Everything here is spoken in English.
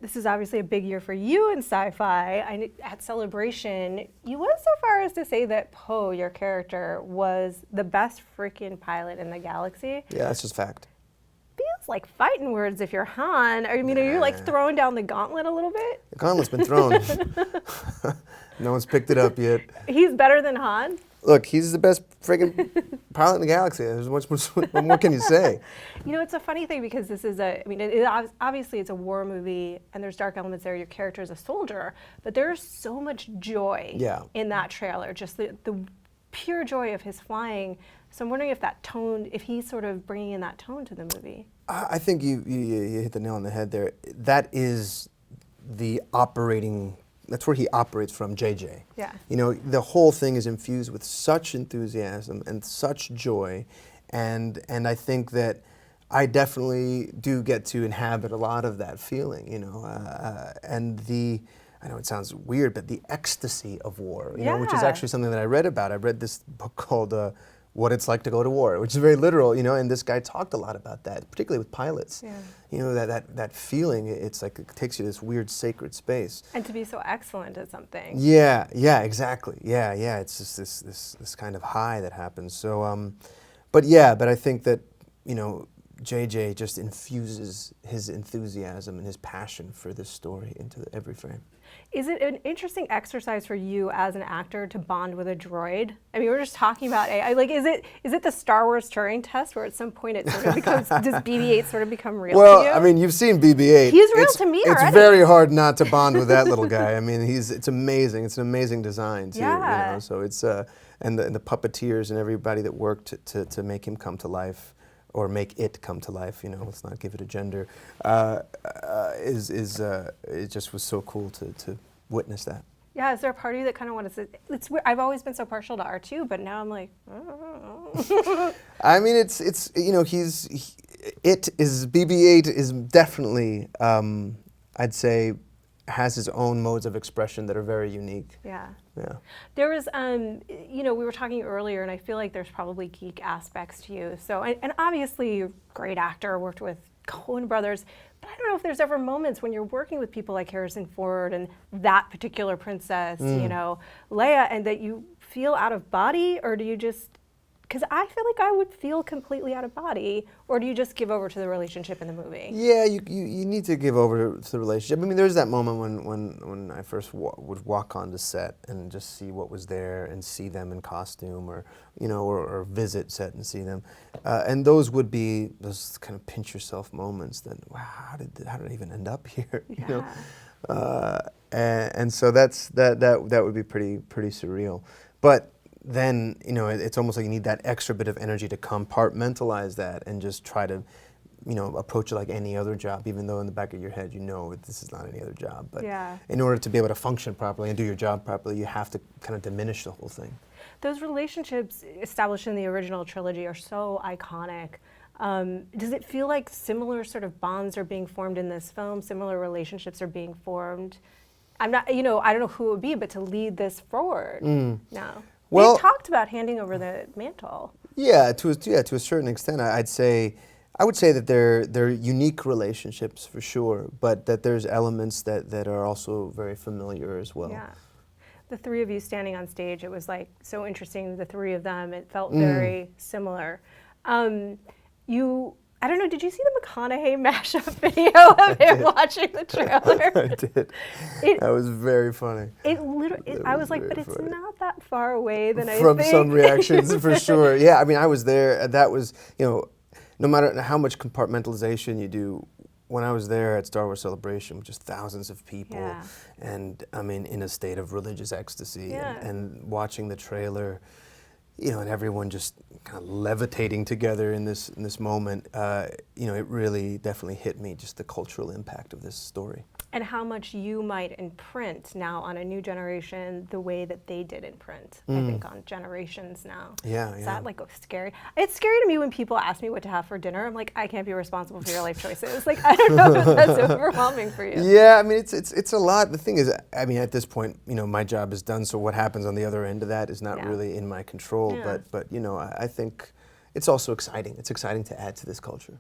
This is obviously a big year for you in sci-fi. At Celebration, you went so far as to say that Poe, your character, was the best freaking pilot in the galaxy. Yeah, that's just fact. Feels like fighting words if you're Han. I mean, are you like throwing down the gauntlet a little bit? The gauntlet's been thrown. No one's picked it up yet. He's better than Han? Look, he's the best friggin' pilot in the galaxy. What more can you say? You know, it's a funny thing because this is obviously it's a war movie and there's dark elements there. Your character is a soldier, but there's so much joy in that trailer. Just the pure joy of his flying. So I'm wondering if that tone, if he's sort of bringing in that tone to the movie. I think you hit the nail on the head there. That is the operating. That's where he operates from, JJ. Yeah. You know, the whole thing is infused with such enthusiasm and such joy, and I think that I definitely do get to inhabit a lot of that feeling, you know, and I know it sounds weird, but the ecstasy of war, you know, which is actually something that I read about. I read this book called What It's Like to Go to War, which is very literal, you know, and this guy talked a lot about that, particularly with pilots. Yeah. You know, that feeling, it's like it takes you to this weird sacred space. And to be so excellent at something. Yeah, exactly. Yeah, it's just this kind of high that happens. So, but I think that, you know, JJ just infuses his enthusiasm and his passion for this story into every frame. Is it an interesting exercise for you as an actor to bond with a droid? I mean, we're just talking about AI. Like, is it the Star Wars Turing test where at some point it sort of becomes, does BB-8 sort of become real to you? Well, I mean, you've seen BB-8. He's real to me already. It's very hard not to bond with that little guy. I mean, it's amazing. It's an amazing design, too. Yeah. You know? So it's, and the puppeteers and everybody that worked to make him come to life, or make it come to life, you know, let's not give it a gender, it just was so cool to witness that. Yeah, is there a part of you that kind of wants to, it's weird. I've always been so partial to R2, but now I'm like, oh. I mean, it's you know, BB-8 is definitely, I'd say, has his own modes of expression that are very unique. Yeah. Yeah. There was, you know, we were talking earlier, and I feel like there's probably geek aspects to you. So, and obviously, you're a great actor, worked with Coen brothers, but I don't know if there's ever moments when you're working with people like Harrison Ford and that particular princess, you know, Leia, and that you feel out of body, or do you just, because I feel like I would feel completely out of body, or do you just give over to the relationship in the movie? Yeah, you need to give over to the relationship. I mean, there's that moment when I first would walk on the set and just see what was there and see them in costume, or you know, or visit set and see them, and those would be those kind of pinch yourself moments. That wow, how did I even end up here? Yeah. You know, and so that would be pretty surreal, but. Then, you know, it's almost like you need that extra bit of energy to compartmentalize that and just try to, you know, approach it like any other job, even though in the back of your head you know this is not any other job. But in order to be able to function properly and do your job properly, you have to kind of diminish the whole thing. Those relationships established in the original trilogy are so iconic. Does it feel like similar sort of bonds are being formed in this film? Similar relationships are being formed? I'm not, you know, I don't know who it would be, but to lead this forward, no. Well, they talked about handing over the mantle. Yeah, to a certain extent, I would say that they're unique relationships for sure, but that there's elements that are also very familiar as well. Yeah, the three of you standing on stage, it was like so interesting. The three of them, it felt very similar. I don't know, did you see the McConaughey mashup video of him watching the trailer? I did. That was very funny. I was like, but it's not that far away than I think. From some reactions, for sure. Yeah, I mean, I was there. That was, you know, no matter how much compartmentalization you do, when I was there at Star Wars Celebration, with just thousands of people, and I mean, in a state of religious ecstasy, and watching the trailer, you know, and everyone just kind of levitating together in this moment, you know, it really definitely hit me, just the cultural impact of this story. And how much you might imprint now on a new generation the way that they did in print, I think, on generations now. Yeah, Is that like scary? It's scary to me when people ask me what to have for dinner. I'm like, I can't be responsible for your life choices. Like, I don't know if that's overwhelming for you. Yeah, I mean, it's a lot. The thing is, I mean, at this point, you know, my job is done, so what happens on the other end of that is not really in my control. But you know, I think it's also exciting. It's exciting to add to this culture.